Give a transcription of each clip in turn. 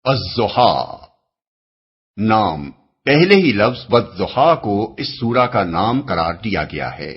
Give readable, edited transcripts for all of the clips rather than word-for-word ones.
الضحیٰ نام پہلے ہی لفظ والضحیٰ کو اس سورہ کا نام قرار دیا گیا ہے۔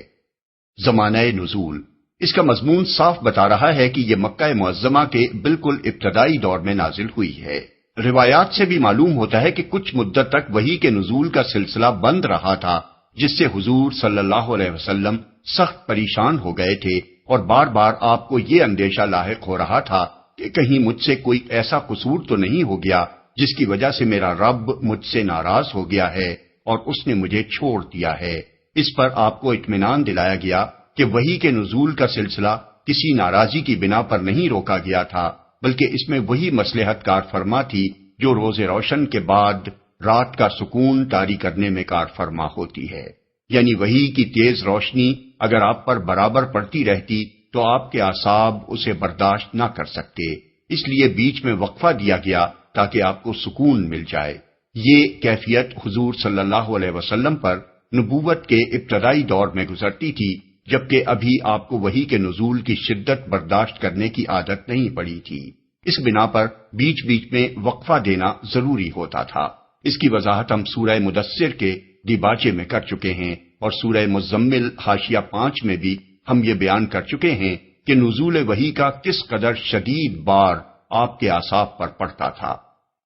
زمانہ نزول اس کا مضمون صاف بتا رہا ہے کہ یہ مکہ معظمہ کے بالکل ابتدائی دور میں نازل ہوئی ہے۔ روایات سے بھی معلوم ہوتا ہے کہ کچھ مدت تک وحی کے نزول کا سلسلہ بند رہا تھا، جس سے حضور صلی اللہ علیہ وسلم سخت پریشان ہو گئے تھے اور بار بار آپ کو یہ اندیشہ لاحق ہو رہا تھا کہ کہیں مجھ سے کوئی ایسا قصور تو نہیں ہو گیا جس کی وجہ سے میرا رب مجھ سے ناراض ہو گیا ہے اور اس نے مجھے چھوڑ دیا ہے۔ اس پر آپ کو اطمینان دلایا گیا کہ وحی کے نزول کا سلسلہ کسی ناراضی کی بنا پر نہیں روکا گیا تھا، بلکہ اس میں وہی مصلحت کار فرما تھی جو روز روشن کے بعد رات کا سکون طاری کرنے میں کار فرما ہوتی ہے۔ یعنی وحی کی تیز روشنی اگر آپ پر برابر پڑتی رہتی تو آپ کے اعصاب اسے برداشت نہ کر سکتے، اس لیے بیچ میں وقفہ دیا گیا تاکہ آپ کو سکون مل جائے۔ یہ کیفیت حضور صلی اللہ علیہ وسلم پر نبوت کے ابتدائی دور میں گزرتی تھی، جبکہ ابھی آپ کو وحی کے نزول کی شدت برداشت کرنے کی عادت نہیں پڑی تھی۔ اس بنا پر بیچ بیچ میں وقفہ دینا ضروری ہوتا تھا۔ اس کی وضاحت ہم سورہ مدثر کے دیباچے میں کر چکے ہیں اور سورہ مزمل حاشیہ 5 میں بھی ہم یہ بیان کر چکے ہیں کہ نزول وحی کا کس قدر شدید بار آپ کے اعصاب پر پڑتا تھا۔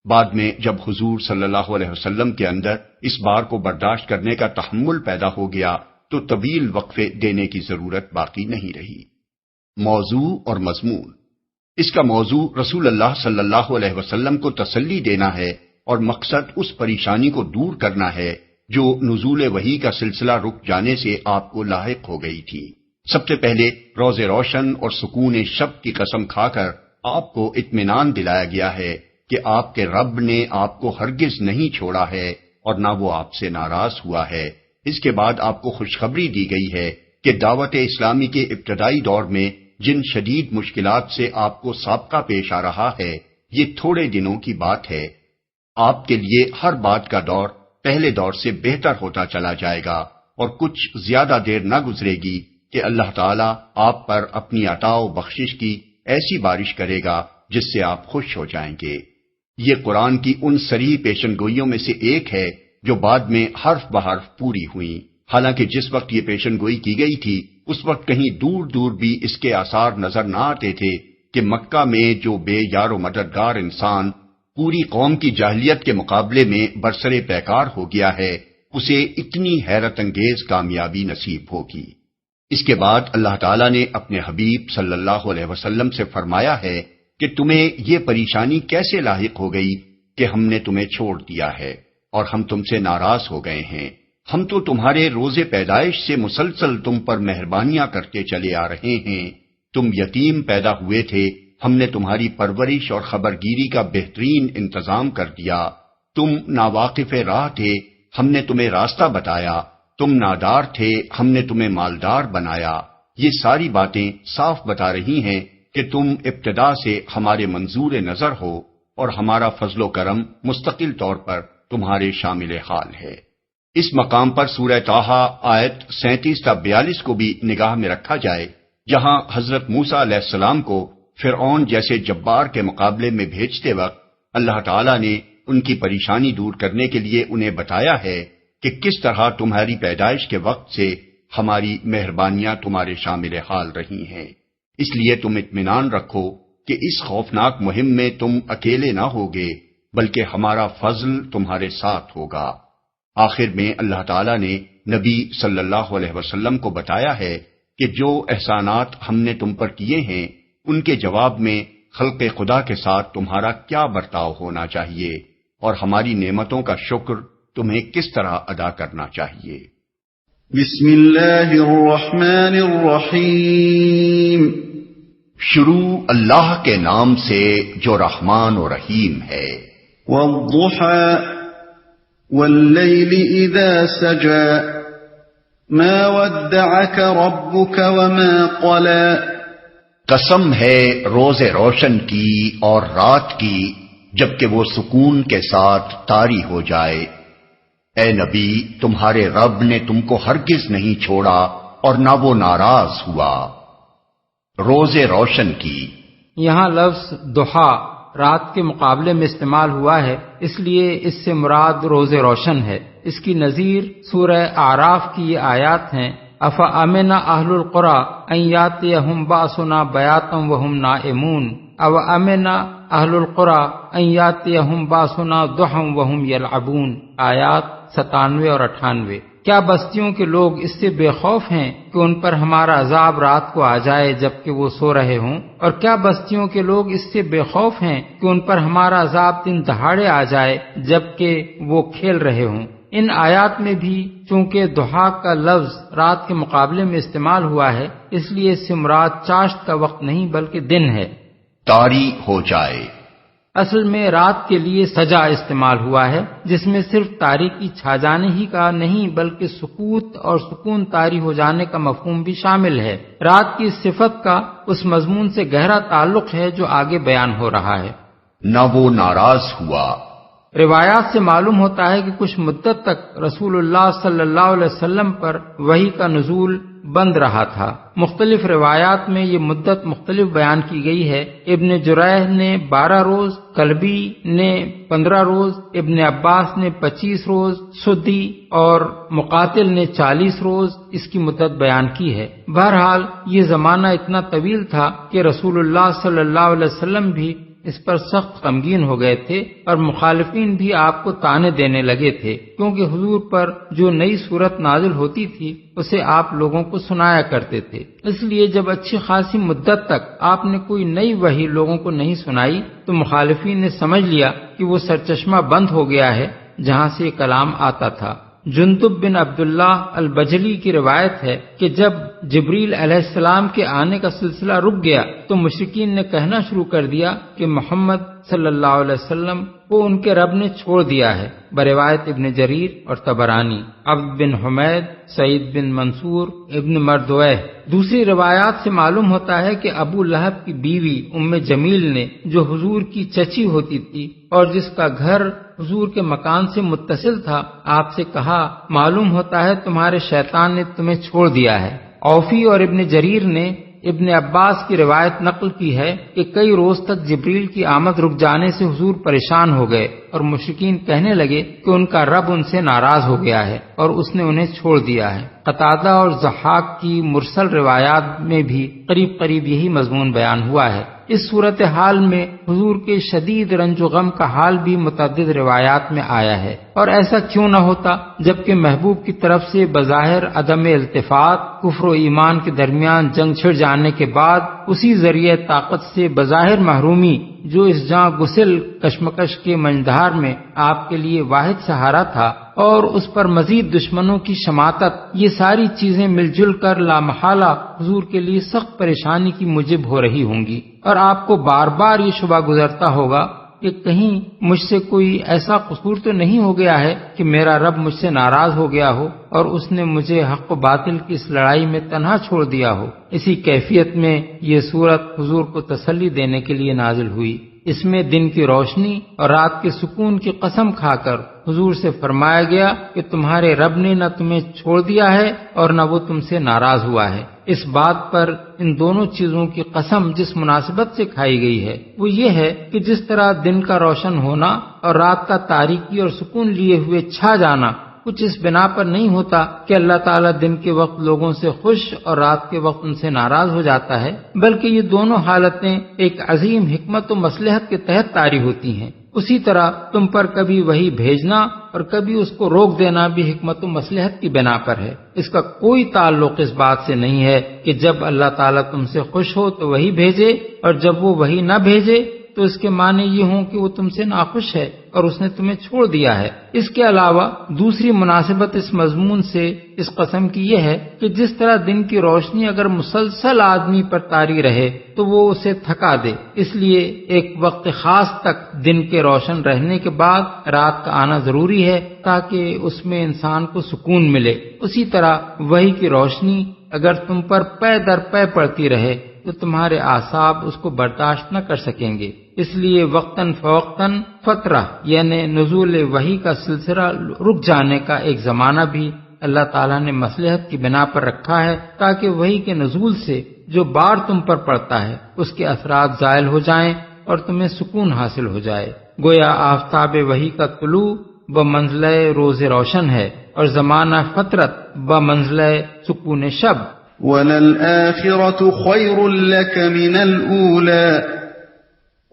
بعد میں جب حضور صلی اللہ علیہ وسلم کے اندر اس بار کو برداشت کرنے کا تحمل پیدا ہو گیا تو طویل وقفے دینے کی ضرورت باقی نہیں رہی۔ موضوع اور مضمون اس کا موضوع رسول اللہ صلی اللہ علیہ وسلم کو تسلی دینا ہے اور مقصد اس پریشانی کو دور کرنا ہے جو نزول وحی کا سلسلہ رک جانے سے آپ کو لاحق ہو گئی تھی۔ سب سے پہلے روز روشن اور سکون شب کی قسم کھا کر آپ کو اطمینان دلایا گیا ہے کہ آپ کے رب نے آپ کو ہرگز نہیں چھوڑا ہے اور نہ وہ آپ سے ناراض ہوا ہے۔ اس کے بعد آپ کو خوشخبری دی گئی ہے کہ دعوت اسلامی کے ابتدائی دور میں جن شدید مشکلات سے آپ کو سابقہ پیش آ رہا ہے یہ تھوڑے دنوں کی بات ہے۔ آپ کے لیے ہر بات کا دور پہلے دور سے بہتر ہوتا چلا جائے گا اور کچھ زیادہ دیر نہ گزرے گی کہ اللہ تعالیٰ آپ پر اپنی عطا و بخشش کی ایسی بارش کرے گا جس سے آپ خوش ہو جائیں گے۔ یہ قرآن کی ان صریح پیشن گوئیوں میں سے ایک ہے جو بعد میں حرف بحرف پوری ہوئیں۔ حالانکہ جس وقت یہ پیشن گوئی کی گئی تھی اس وقت کہیں دور دور بھی اس کے آثار نظر نہ آتے تھے کہ مکہ میں جو بے یار و مددگار انسان پوری قوم کی جاہلیت کے مقابلے میں برسر پیکار ہو گیا ہے اسے اتنی حیرت انگیز کامیابی نصیب ہوگی۔ اس کے بعد اللہ تعالیٰ نے اپنے حبیب صلی اللہ علیہ وسلم سے فرمایا ہے کہ تمہیں یہ پریشانی کیسے لاحق ہو گئی کہ ہم نے تمہیں چھوڑ دیا ہے اور ہم تم سے ناراض ہو گئے ہیں۔ ہم تو تمہارے روز پیدائش سے مسلسل تم پر مہربانیاں کرتے چلے آ رہے ہیں۔ تم یتیم پیدا ہوئے تھے، ہم نے تمہاری پرورش اور خبرگیری کا بہترین انتظام کر دیا۔ تم ناواقف راہ تھے، ہم نے تمہیں راستہ بتایا۔ تم نادار تھے، ہم نے تمہیں مالدار بنایا۔ یہ ساری باتیں صاف بتا رہی ہیں کہ تم ابتدا سے ہمارے منظور نظر ہو اور ہمارا فضل و کرم مستقل طور پر تمہارے شامل حال ہے۔ اس مقام پر سورہ طٰہٰ آیت 37 تا 42 کو بھی نگاہ میں رکھا جائے، جہاں حضرت موسیٰ علیہ السلام کو فرعون جیسے جبار کے مقابلے میں بھیجتے وقت اللہ تعالیٰ نے ان کی پریشانی دور کرنے کے لیے انہیں بتایا ہے کہ کس طرح تمہاری پیدائش کے وقت سے ہماری مہربانیاں تمہارے شامل حال رہی ہیں۔ اس لیے تم اطمینان رکھو کہ اس خوفناک مہم میں تم اکیلے نہ ہوگے بلکہ ہمارا فضل تمہارے ساتھ ہوگا۔ آخر میں اللہ تعالیٰ نے نبی صلی اللہ علیہ وسلم کو بتایا ہے کہ جو احسانات ہم نے تم پر کیے ہیں ان کے جواب میں خلق خدا کے ساتھ تمہارا کیا برتاؤ ہونا چاہیے اور ہماری نعمتوں کا شکر تمہیں کس طرح ادا کرنا چاہیے۔ بسم اللہ الرحمن الرحیم شروع اللہ کے نام سے جو رحمان و رحیم ہے۔ والضحى واللیل اذا سجى ما ودعك ربك وما قلى قسم ہے روز روشن کی اور رات کی جبکہ وہ سکون کے ساتھ طاری ہو جائے۔ اے نبی تمہارے رب نے تم کو ہرگز نہیں چھوڑا اور نہ وہ ناراض ہوا۔ روز روشن کی یہاں لفظ ضحیٰ رات کے مقابلے میں استعمال ہوا ہے، اس لیے اس سے مراد روز روشن ہے۔ اس کی نظیر سورہ اعراف کی یہ آیات ہیں: افامن اہل القری ان یاتیہم باسنا بیاتا وہم نائمون او امن اہل القری ان یاتیہم باسنا ضحی وہم یلعبون، آیات 97 اور 98۔ کیا بستیوں کے لوگ اس سے بے خوف ہیں کہ ان پر ہمارا عذاب رات کو آ جائے جبکہ وہ سو رہے ہوں، اور کیا بستیوں کے لوگ اس سے بے خوف ہیں کہ ان پر ہمارا عذاب دن دہاڑے آ جائے جبکہ وہ کھیل رہے ہوں۔ ان آیات میں بھی چونکہ ضحیٰ کا لفظ رات کے مقابلے میں استعمال ہوا ہے، اس لیے اس سے مراد چاشت کا وقت نہیں بلکہ دن ہے۔ طاری ہو جائے، اصل میں رات کے لیے سجا استعمال ہوا ہے، جس میں صرف تاریکی چھا جانے ہی کا نہیں بلکہ سکوت اور سکون طاری ہو جانے کا مفہوم بھی شامل ہے۔ رات کی اس صفت کا اس مضمون سے گہرا تعلق ہے جو آگے بیان ہو رہا ہے۔ نہ وہ ناراض ہوا۔ روایات سے معلوم ہوتا ہے کہ کچھ مدت تک رسول اللہ صلی اللہ علیہ وسلم پر وحی کا نزول بند رہا تھا۔ مختلف روایات میں یہ مدت مختلف بیان کی گئی ہے۔ ابن جریح نے 12 روز، کلبی نے 15 روز، ابن عباس نے 25 روز، سدی اور مقاتل نے 40 روز اس کی مدت بیان کی ہے۔ بہرحال یہ زمانہ اتنا طویل تھا کہ رسول اللہ صلی اللہ علیہ وسلم بھی اس پر سخت غمگین ہو گئے تھے اور مخالفین بھی آپ کو طعنے دینے لگے تھے، کیونکہ حضور پر جو نئی صورت نازل ہوتی تھی اسے آپ لوگوں کو سنایا کرتے تھے۔ اس لیے جب اچھی خاصی مدت تک آپ نے کوئی نئی وحی لوگوں کو نہیں سنائی تو مخالفین نے سمجھ لیا کہ وہ سرچشمہ بند ہو گیا ہے جہاں سے یہ کلام آتا تھا۔ جندب بن عبداللہ البجلی کی روایت ہے کہ جب جبریل علیہ السلام کے آنے کا سلسلہ رک گیا تو مشرکین نے کہنا شروع کر دیا کہ محمد صلی اللہ علیہ وسلم کو ان کے رب نے چھوڑ دیا ہے، بروایت ابن جریر اور طبرانی، عبد بن حمید، سعید بن منصور، ابن مردویہ۔ دوسری روایات سے معلوم ہوتا ہے کہ ابو لہب کی بیوی ام جمیل نے، جو حضور کی چچی ہوتی تھی اور جس کا گھر حضور کے مکان سے متصل تھا، آپ سے کہا معلوم ہوتا ہے تمہارے شیطان نے تمہیں چھوڑ دیا ہے۔ اوفی اور ابن جریر نے ابن عباس کی روایت نقل کی ہے کہ کئی روز تک جبریل کی آمد رک جانے سے حضور پریشان ہو گئے اور مشرکین کہنے لگے کہ ان کا رب ان سے ناراض ہو گیا ہے اور اس نے انہیں چھوڑ دیا ہے۔ قتادہ اور ضحاک کی مرسل روایات میں بھی قریب قریب یہی مضمون بیان ہوا ہے۔ اس صورتحال میں حضور کے شدید رنج و غم کا حال بھی متعدد روایات میں آیا ہے، اور ایسا کیوں نہ ہوتا جبکہ محبوب کی طرف سے بظاہر عدم التفات، کفر و ایمان کے درمیان جنگ چھڑ جانے کے بعد اسی ذریعہ طاقت سے بظاہر محرومی جو اس جاں گسل کشمکش کے منجدھار میں آپ کے لیے واحد سہارا تھا، اور اس پر مزید دشمنوں کی شماتت، یہ ساری چیزیں مل جل کر لامحالہ حضور کے لیے سخت پریشانی کی موجب ہو رہی ہوں گی، اور آپ کو بار بار یہ شبہ گزرتا ہوگا کہ کہیں مجھ سے کوئی ایسا قصور تو نہیں ہو گیا ہے کہ میرا رب مجھ سے ناراض ہو گیا ہو اور اس نے مجھے حق و باطل کی اس لڑائی میں تنہا چھوڑ دیا ہو۔ اسی کیفیت میں یہ سورت حضور کو تسلی دینے کے لیے نازل ہوئی۔ اس میں دن کی روشنی اور رات کے سکون کی قسم کھا کر حضور سے فرمایا گیا کہ تمہارے رب نے نہ تمہیں چھوڑ دیا ہے اور نہ وہ تم سے ناراض ہوا ہے۔ اس بات پر ان دونوں چیزوں کی قسم جس مناسبت سے کھائی گئی ہے وہ یہ ہے کہ جس طرح دن کا روشن ہونا اور رات کا تاریکی اور سکون لیے ہوئے چھا جانا کچھ اس بنا پر نہیں ہوتا کہ اللہ تعالیٰ دن کے وقت لوگوں سے خوش اور رات کے وقت ان سے ناراض ہو جاتا ہے، بلکہ یہ دونوں حالتیں ایک عظیم حکمت و مصلحت کے تحت طاری ہوتی ہیں۔ اسی طرح تم پر کبھی وہی بھیجنا اور کبھی اس کو روک دینا بھی حکمت و مصلحت کی بنا پر ہے۔ اس کا کوئی تعلق اس بات سے نہیں ہے کہ جب اللہ تعالیٰ تم سے خوش ہو تو وہی بھیجے اور جب وہ وہی نہ بھیجے تو اس کے معنی یہ ہوں کہ وہ تم سے ناخوش ہے اور اس نے تمہیں چھوڑ دیا ہے۔ اس کے علاوہ دوسری مناسبت اس مضمون سے اس قسم کی یہ ہے کہ جس طرح دن کی روشنی اگر مسلسل آدمی پر طاری رہے تو وہ اسے تھکا دے، اس لیے ایک وقت خاص تک دن کے روشن رہنے کے بعد رات کا آنا ضروری ہے تاکہ اس میں انسان کو سکون ملے۔ اسی طرح وحی کی روشنی اگر تم پر پے در پے پڑتی رہے تو تمہارے اعصاب اس کو برداشت نہ کر سکیں گے۔ اس لیے وقتاً فوقتاً فترہ یعنی نزول وحی کا سلسلہ رک جانے کا ایک زمانہ بھی اللہ تعالیٰ نے مصلحت کی بنا پر رکھا ہے تاکہ وحی کے نزول سے جو بار تم پر پڑتا ہے اس کے اثرات زائل ہو جائیں اور تمہیں سکون حاصل ہو جائے۔ گویا آفتاب وحی کا طلوع بمنزلہ روز روشن ہے اور زمانہ فترت بمنزلہ سکون شب۔ وَلَلْآخِرَةُ خَيْرٌ لَكَ مِنَ الْأُولَى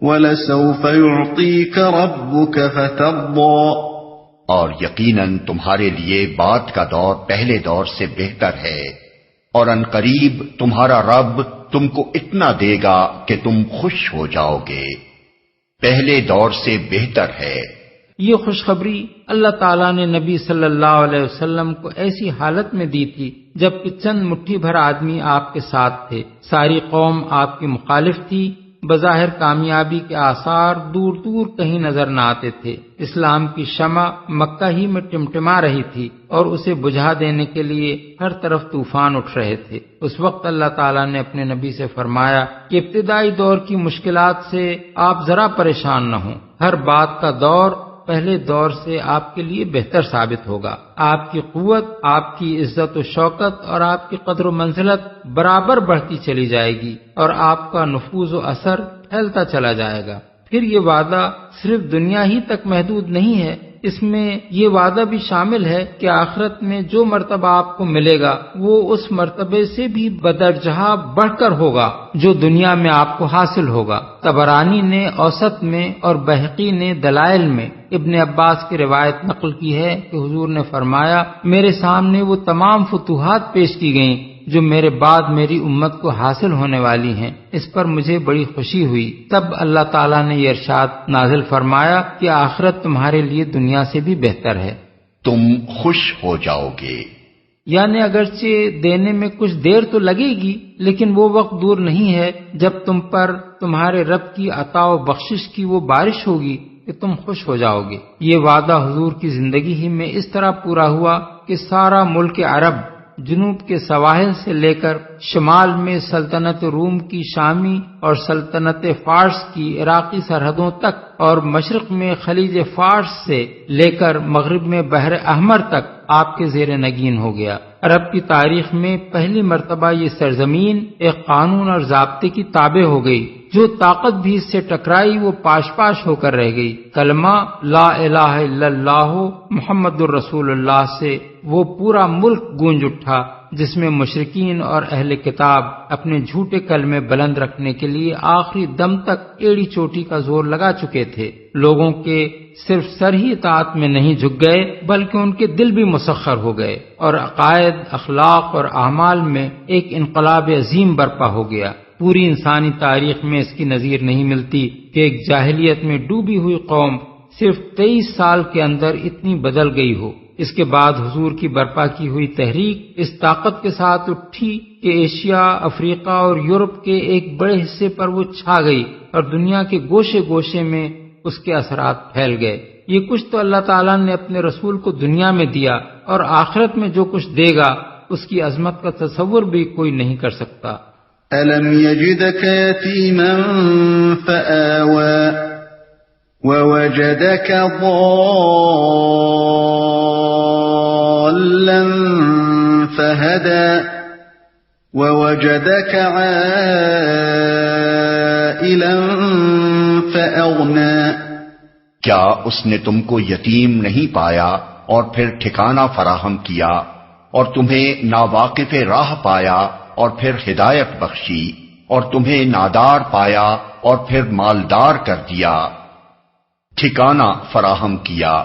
وَلَسَوْفَ يُعْطِيكَ رَبُّكَ فَتَرْضَىٰ، اور یقیناً تمہارے لیے بعد کا دور پہلے دور سے بہتر ہے، اور ان قریب تمہارا رب تم کو اتنا دے گا کہ تم خوش ہو جاؤ گے، پہلے دور سے بہتر ہے۔ یہ خوشخبری اللہ تعالیٰ نے نبی صلی اللہ علیہ وسلم کو ایسی حالت میں دی تھی جب کہ چند مٹھی بھر آدمی آپ کے ساتھ تھے، ساری قوم آپ کی مخالف تھی، بظاہر کامیابی کے آثار دور دور کہیں نظر نہ آتے تھے، اسلام کی شمع مکہ ہی میں ٹمٹما رہی تھی اور اسے بجھا دینے کے لیے ہر طرف طوفان اٹھ رہے تھے۔ اس وقت اللہ تعالیٰ نے اپنے نبی سے فرمایا کہ ابتدائی دور کی مشکلات سے آپ ذرا پریشان نہ ہوں، ہر بات کا دور پہلے دور سے آپ کے لیے بہتر ثابت ہوگا، آپ کی قوت، آپ کی عزت و شوکت اور آپ کی قدر و منزلت برابر بڑھتی چلی جائے گی اور آپ کا نفوذ و اثر پھیلتا چلا جائے گا۔ پھر یہ وعدہ صرف دنیا ہی تک محدود نہیں ہے، اس میں یہ وعدہ بھی شامل ہے کہ آخرت میں جو مرتبہ آپ کو ملے گا وہ اس مرتبے سے بھی بدرجہ بڑھ کر ہوگا جو دنیا میں آپ کو حاصل ہوگا۔ طبرانی نے اوسط میں اور بہقی نے دلائل میں ابن عباس کی روایت نقل کی ہے کہ حضور نے فرمایا، میرے سامنے وہ تمام فتوحات پیش کی گئیں جو میرے بعد میری امت کو حاصل ہونے والی ہیں، اس پر مجھے بڑی خوشی ہوئی۔ تب اللہ تعالیٰ نے یہ ارشاد نازل فرمایا کہ آخرت تمہارے لیے دنیا سے بھی بہتر ہے، تم خوش ہو جاؤ گے۔ یعنی اگرچہ دینے میں کچھ دیر تو لگے گی لیکن وہ وقت دور نہیں ہے جب تم پر تمہارے رب کی عطا و بخشش کی وہ بارش ہوگی کہ تم خوش ہو جاؤ گے۔ یہ وعدہ حضور کی زندگی ہی میں اس طرح پورا ہوا کہ سارا ملک عرب، جنوب کے سواحل سے لے کر شمال میں سلطنت روم کی شامی اور سلطنت فارس کی عراقی سرحدوں تک، اور مشرق میں خلیج فارس سے لے کر مغرب میں بحر احمر تک آپ کے زیر نگین ہو گیا۔ عرب کی تاریخ میں پہلی مرتبہ یہ سرزمین ایک قانون اور ضابطے کی تابع ہو گئی، جو طاقت بھی اس سے ٹکرائی وہ پاش پاش ہو کر رہ گئی۔ کلمہ لا الہ الا اللہ محمد الرسول اللہ سے وہ پورا ملک گونج اٹھا جس میں مشرکین اور اہل کتاب اپنے جھوٹے کلمے بلند رکھنے کے لیے آخری دم تک ایڑی چوٹی کا زور لگا چکے تھے۔ لوگوں کے صرف سر ہی اطاعت میں نہیں جھک گئے بلکہ ان کے دل بھی مسخر ہو گئے، اور عقائد، اخلاق اور اعمال میں ایک انقلاب عظیم برپا ہو گیا۔ پوری انسانی تاریخ میں اس کی نظیر نہیں ملتی کہ ایک جاہلیت میں ڈوبی ہوئی قوم صرف 23 سال کے اندر اتنی بدل گئی ہو۔ اس کے بعد حضور کی برپا کی ہوئی تحریک اس طاقت کے ساتھ اٹھی کہ ایشیا، افریقہ اور یورپ کے ایک بڑے حصے پر وہ چھا گئی اور دنیا کے گوشے گوشے میں اس کے اثرات پھیل گئے۔ یہ کچھ تو اللہ تعالیٰ نے اپنے رسول کو دنیا میں دیا، اور آخرت میں جو کچھ دے گا اس کی عظمت کا تصور بھی کوئی نہیں کر سکتا۔ أَلَمْ يَجِدْكَ يَتِيمًا فَآوَى وَوَجَدَكَ ضَالًّا فَهَدَى وَوَجَدَكَ عَائِلًا فَأَغْنَى، کیا اس نے تم کو یتیم نہیں پایا اور پھر ٹھکانہ فراہم کیا، اور تمہیں ناواقف راہ پایا اور پھر ہدایت بخشی، اور تمہیں نادار پایا اور پھر مالدار کر دیا، ٹھکانہ فراہم کیا۔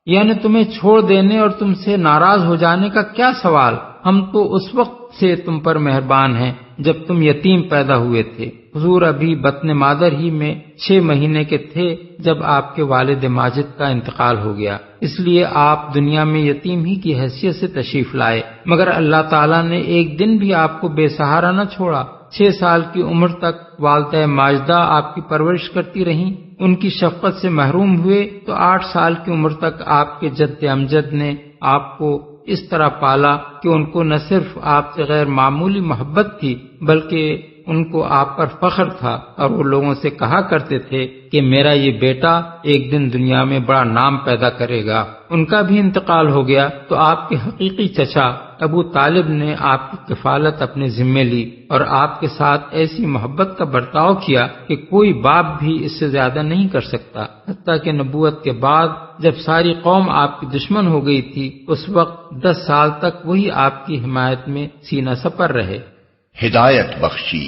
یعنی تمہیں چھوڑ دینے اور تم سے ناراض ہو جانے کا کیا سوال، ہم تو اس وقت سے تم پر مہربان ہیں جب تم یتیم پیدا ہوئے تھے۔ حضور ابھی بطن مادر ہی میں 6 مہینے کے تھے جب آپ کے والد ماجد کا انتقال ہو گیا، اس لیے آپ دنیا میں یتیم ہی کی حیثیت سے تشریف لائے، مگر اللہ تعالیٰ نے ایک دن بھی آپ کو بے سہارا نہ چھوڑا۔ 6 سال کی عمر تک والدہ ماجدہ آپ کی پرورش کرتی رہیں، ان کی شفقت سے محروم ہوئے تو 8 سال کی عمر تک آپ کے جد امجد نے آپ کو اس طرح پالا کہ ان کو نہ صرف آپ سے غیر معمولی محبت تھی بلکہ ان کو آپ پر فخر تھا، اور وہ لوگوں سے کہا کرتے تھے کہ میرا یہ بیٹا ایک دن دنیا میں بڑا نام پیدا کرے گا۔ ان کا بھی انتقال ہو گیا تو آپ کے حقیقی چچا ابو طالب نے آپ کی کفالت اپنے ذمے لی اور آپ کے ساتھ ایسی محبت کا برتاؤ کیا کہ کوئی باپ بھی اس سے زیادہ نہیں کر سکتا، حتیٰ کہ نبوت کے بعد جب ساری قوم آپ کی دشمن ہو گئی تھی اس وقت 10 سال تک وہی آپ کی حمایت میں سینہ سپر رہے۔ ہدایت بخشی،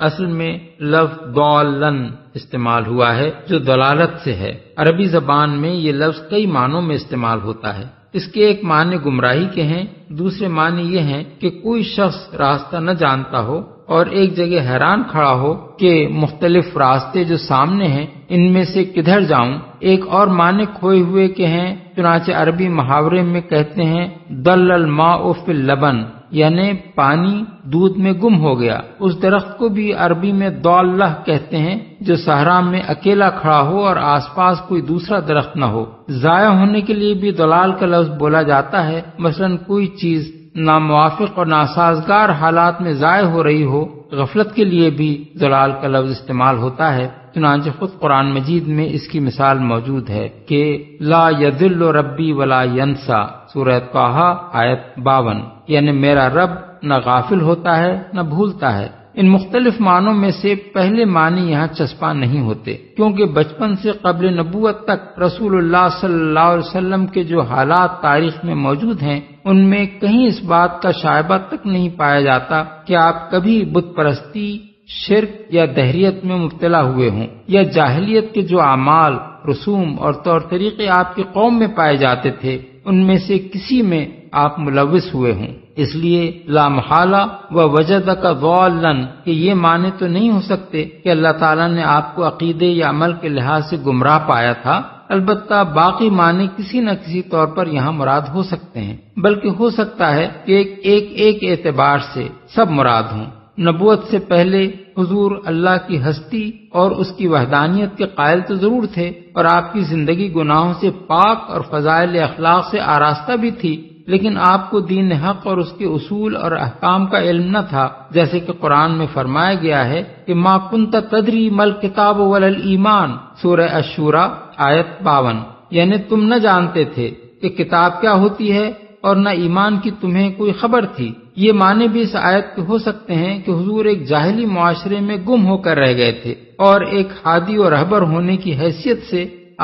اصل میں لفظ ضالن استعمال ہوا ہے جو دلالت سے ہے۔ عربی زبان میں یہ لفظ کئی معنوں میں استعمال ہوتا ہے۔ اس کے ایک معنی گمراہی کے ہیں، دوسرے معنی یہ ہیں کہ کوئی شخص راستہ نہ جانتا ہو اور ایک جگہ حیران کھڑا ہو کہ مختلف راستے جو سامنے ہیں ان میں سے کدھر جاؤں۔ ایک اور معنی کھوئے ہوئے کے ہیں، چنانچہ عربی محاورے میں کہتے ہیں ضل الماء فی اللبن، یعنی پانی دودھ میں گم ہو گیا۔ اس درخت کو بھی عربی میں ضالہ کہتے ہیں جو صحرا میں اکیلا کھڑا ہو اور آس پاس کوئی دوسرا درخت نہ ہو۔ ضائع ہونے کے لیے بھی ضلال کا لفظ بولا جاتا ہے، مثلا کوئی چیز ناموافق اور ناسازگار حالات میں ضائع ہو رہی ہو، غفلت کے لیے بھی ضلال کا لفظ استعمال ہوتا ہے۔ چنانچہ خود قرآن مجید میں اس کی مثال موجود ہے کہ لا یضل ربی ولا ینسا، سورہ طٰہٰ آیت 52، یعنی میرا رب نہ غافل ہوتا ہے نہ بھولتا ہے۔ ان مختلف معنوں میں سے پہلے معنی یہاں چسپاں نہیں ہوتے، کیونکہ بچپن سے قبل نبوت تک رسول اللہ صلی اللہ علیہ وسلم کے جو حالات تاریخ میں موجود ہیں ان میں کہیں اس بات کا شائبہ تک نہیں پایا جاتا کہ آپ کبھی بت پرستی، شرک یا دہریت میں مبتلا ہوئے ہوں، یا جاہلیت کے جو اعمال، رسوم اور طور طریقے آپ کی قوم میں پائے جاتے تھے ان میں سے کسی میں آپ ملوث ہوئے ہوں۔ اس لیے لا محالہ ووجدک ضالا کہ یہ معنی تو نہیں ہو سکتے کہ اللہ تعالیٰ نے آپ کو عقیدے یا عمل کے لحاظ سے گمراہ پایا تھا، البتہ باقی معنی کسی نہ کسی طور پر یہاں مراد ہو سکتے ہیں، بلکہ ہو سکتا ہے کہ ایک اعتبار سے سب مراد ہوں۔ نبوت سے پہلے حضور اللہ کی ہستی اور اس کی وحدانیت کے قائل تو ضرور تھے، اور آپ کی زندگی گناہوں سے پاک اور فضائل اخلاق سے آراستہ بھی تھی، لیکن آپ کو دین حق اور اس کے اصول اور احکام کا علم نہ تھا، جیسے کہ قرآن میں فرمایا گیا ہے کہ ما کنت تدری مل کتاب ولا الایمان، سورہ الشورى آیت 52، یعنی تم نہ جانتے تھے کہ کتاب کیا ہوتی ہے اور نہ ایمان کی تمہیں کوئی خبر تھی۔ یہ معنی بھی اس آیت کے ہو سکتے ہیں کہ حضور ایک جاہلی معاشرے میں گم ہو کر رہ گئے تھے اور ایک ہادی اور رہبر ہونے کی حیثیت سے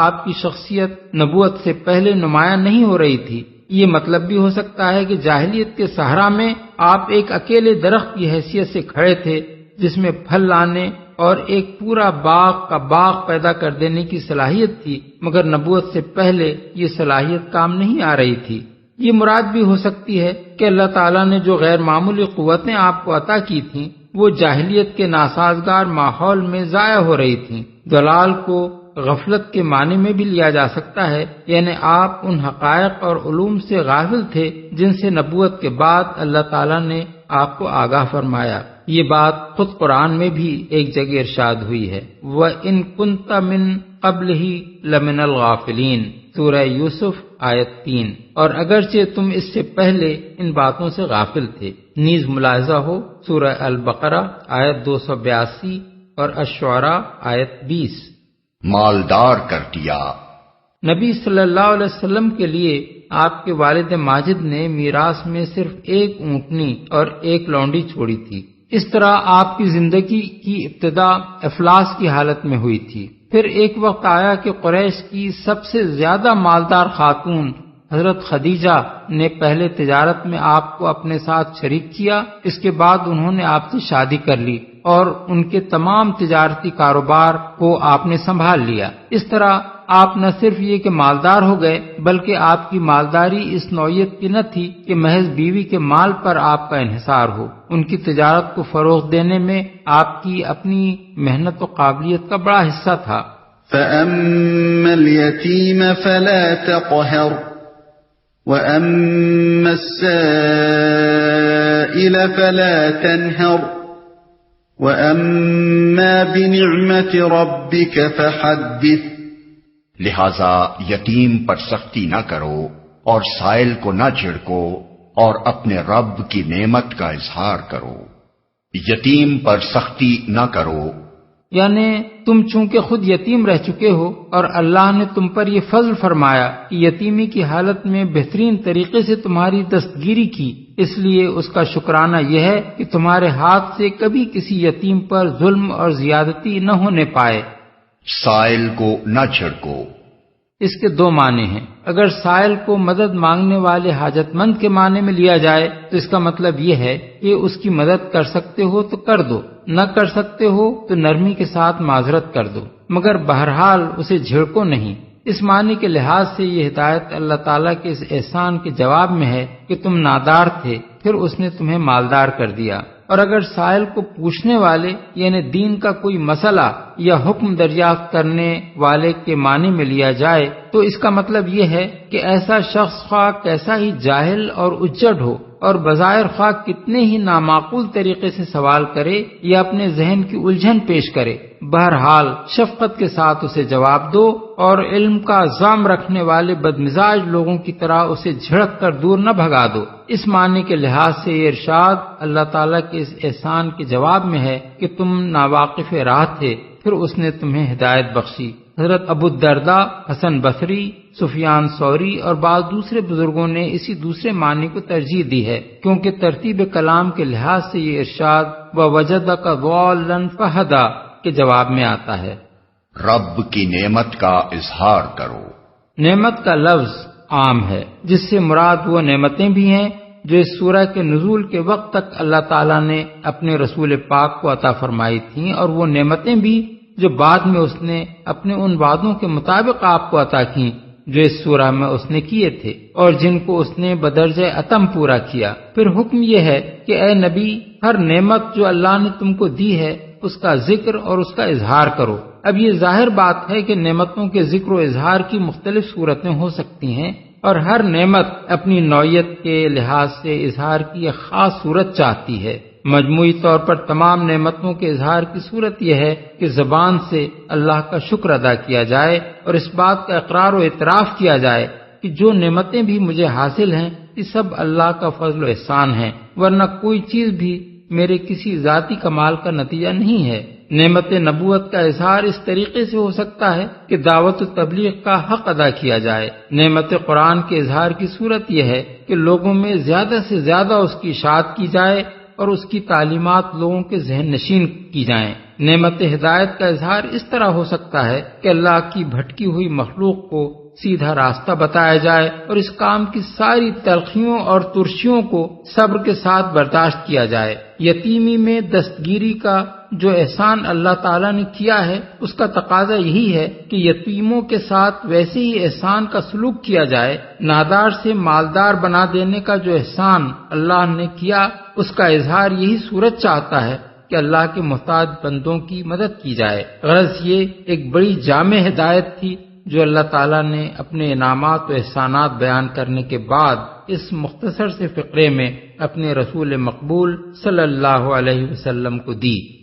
آپ کی شخصیت نبوت سے پہلے نمایاں نہیں ہو رہی تھی۔ یہ مطلب بھی ہو سکتا ہے کہ جاہلیت کے صحرا میں آپ ایک اکیلے درخت کی حیثیت سے کھڑے تھے جس میں پھل لانے اور ایک پورا باغ کا باغ پیدا کر دینے کی صلاحیت تھی، مگر نبوت سے پہلے یہ صلاحیت کام نہیں آ رہی تھی۔ یہ مراد بھی ہو سکتی ہے کہ اللہ تعالیٰ نے جو غیر معمولی قوتیں آپ کو عطا کی تھیں وہ جاہلیت کے ناسازگار ماحول میں ضائع ہو رہی تھیں۔ دلال کو غفلت کے معنی میں بھی لیا جا سکتا ہے، یعنی آپ ان حقائق اور علوم سے غافل تھے جن سے نبوت کے بعد اللہ تعالیٰ نے آپ کو آگاہ فرمایا۔ یہ بات خود قرآن میں بھی ایک جگہ ارشاد ہوئی ہے، وَإِن كُنتَ مِن قَبْلِهِ لَمِنَ الْغَافِلِينَ، سورہ یوسف آیت 3، اور اگرچہ تم اس سے پہلے ان باتوں سے غافل تھے۔ نیز ملاحظہ ہو سورہ البقرہ آیت 282 اور الشعراء آیت 20۔ مالدار کر دیا۔ نبی صلی اللہ علیہ وسلم کے لیے آپ کے والد ماجد نے میراث میں صرف ایک اونٹنی اور ایک لونڈی چھوڑی تھی۔ اس طرح آپ کی زندگی کی ابتدا افلاس کی حالت میں ہوئی تھی۔ پھر ایک وقت آیا کہ قریش کی سب سے زیادہ مالدار خاتون حضرت خدیجہ نے پہلے تجارت میں آپ کو اپنے ساتھ شریک کیا، اس کے بعد انہوں نے آپ سے شادی کر لی اور ان کے تمام تجارتی کاروبار کو آپ نے سنبھال لیا۔ اس طرح آپ نہ صرف یہ کہ مالدار ہو گئے بلکہ آپ کی مالداری اس نوعیت کی نہ تھی کہ محض بیوی کے مال پر آپ کا انحصار ہو، ان کی تجارت کو فروغ دینے میں آپ کی اپنی محنت و قابلیت کا بڑا حصہ تھا۔ فَأَمَّا الْيَتِيمَ فَلَا تَقْهَرْ وَأَمَّا السَّائِلَ فَلَا تَنْهَرْ وَأَمَّا بِنِعْمَةِ رَبِّكَ فَحَدِّثْ۔ لہذا یتیم پر سختی نہ کرو اور سائل کو نہ جھڑکو اور اپنے رب کی نعمت کا اظہار کرو۔ یتیم پر سختی نہ کرو یعنی تم چونکہ خود یتیم رہ چکے ہو اور اللہ نے تم پر یہ فضل فرمایا کہ یتیمی کی حالت میں بہترین طریقے سے تمہاری دستگیری کی، اس لیے اس کا شکرانہ یہ ہے کہ تمہارے ہاتھ سے کبھی کسی یتیم پر ظلم اور زیادتی نہ ہونے پائے۔ سائل کو نہ چھڑکو۔ اس کے دو معنی ہیں۔ اگر سائل کو مدد مانگنے والے حاجت مند کے معنی میں لیا جائے تو اس کا مطلب یہ ہے کہ اس کی مدد کر سکتے ہو تو کر دو، نہ کر سکتے ہو تو نرمی کے ساتھ معذرت کر دو، مگر بہرحال اسے جھڑکو نہیں۔ اس معنی کے لحاظ سے یہ ہدایت اللہ تعالیٰ کے اس احسان کے جواب میں ہے کہ تم نادار تھے، پھر اس نے تمہیں مالدار کر دیا۔ اور اگر سائل کو پوچھنے والے یعنی دین کا کوئی مسئلہ یا حکم دریافت کرنے والے کے معنی میں لیا جائے تو اس کا مطلب یہ ہے کہ ایسا شخص خواہ کیسا ہی جاہل اور اجڑ ہو اور بظاہر خواہ کتنے ہی نامعقول طریقے سے سوال کرے یا اپنے ذہن کی الجھن پیش کرے، بہرحال شفقت کے ساتھ اسے جواب دو اور علم کا عزم رکھنے والے بدمزاج لوگوں کی طرح اسے جھڑک کر دور نہ بھگا دو۔ اس معنی کے لحاظ سے یہ ارشاد اللہ تعالیٰ کے اس احسان کے جواب میں ہے کہ تم ناواقف راہ تھے، پھر اس نے تمہیں ہدایت بخشی۔ حضرت ابو الدرداء، حسن بصری، سفیان ثوری اور بعض دوسرے بزرگوں نے اسی دوسرے معنی کو ترجیح دی ہے، کیونکہ ترتیب کلام کے لحاظ سے یہ ارشاد وَوَجَدَكَ ضَالًّا فَهَدَىٰ کے جواب میں آتا ہے۔ رب کی نعمت کا اظہار کرو۔ نعمت کا لفظ عام ہے، جس سے مراد وہ نعمتیں بھی ہیں جو اس سورہ کے نزول کے وقت تک اللہ تعالیٰ نے اپنے رسول پاک کو عطا فرمائی تھیں، اور وہ نعمتیں بھی جو بعد میں اس نے اپنے ان وعدوں کے مطابق آپ کو عطا کیں جو اس سورہ میں اس نے کیے تھے اور جن کو اس نے بدرجہ اتم پورا کیا۔ پھر حکم یہ ہے کہ اے نبی، ہر نعمت جو اللہ نے تم کو دی ہے اس کا ذکر اور اس کا اظہار کرو۔ اب یہ ظاہر بات ہے کہ نعمتوں کے ذکر و اظہار کی مختلف صورتیں ہو سکتی ہیں، اور ہر نعمت اپنی نوعیت کے لحاظ سے اظہار کی ایک خاص صورت چاہتی ہے۔ مجموعی طور پر تمام نعمتوں کے اظہار کی صورت یہ ہے کہ زبان سے اللہ کا شکر ادا کیا جائے اور اس بات کا اقرار و اعتراف کیا جائے کہ جو نعمتیں بھی مجھے حاصل ہیں یہ سب اللہ کا فضل و احسان ہے، ورنہ کوئی چیز بھی میرے کسی ذاتی کمال کا نتیجہ نہیں ہے۔ نعمت نبوت کا اظہار اس طریقے سے ہو سکتا ہے کہ دعوت و تبلیغ کا حق ادا کیا جائے۔ نعمت قرآن کے اظہار کی صورت یہ ہے کہ لوگوں میں زیادہ سے زیادہ اس کی اشاعت کی جائے اور اس کی تعلیمات لوگوں کے ذہن نشین کی جائیں۔ نعمت ہدایت کا اظہار اس طرح ہو سکتا ہے کہ اللہ کی بھٹکی ہوئی مخلوق کو سیدھا راستہ بتایا جائے اور اس کام کی ساری تلخیوں اور ترشیوں کو صبر کے ساتھ برداشت کیا جائے۔ یتیمی میں دستگیری کا جو احسان اللہ تعالیٰ نے کیا ہے اس کا تقاضا یہی ہے کہ یتیموں کے ساتھ ویسے ہی احسان کا سلوک کیا جائے۔ نادار سے مالدار بنا دینے کا جو احسان اللہ نے کیا اس کا اظہار یہی صورت چاہتا ہے کہ اللہ کے محتاج بندوں کی مدد کی جائے۔ غرض یہ ایک بڑی جامع ہدایت تھی جو اللہ تعالیٰ نے اپنے انعامات و احسانات بیان کرنے کے بعد اس مختصر سے فقرے میں اپنے رسول مقبول صلی اللہ علیہ وسلم کو دی۔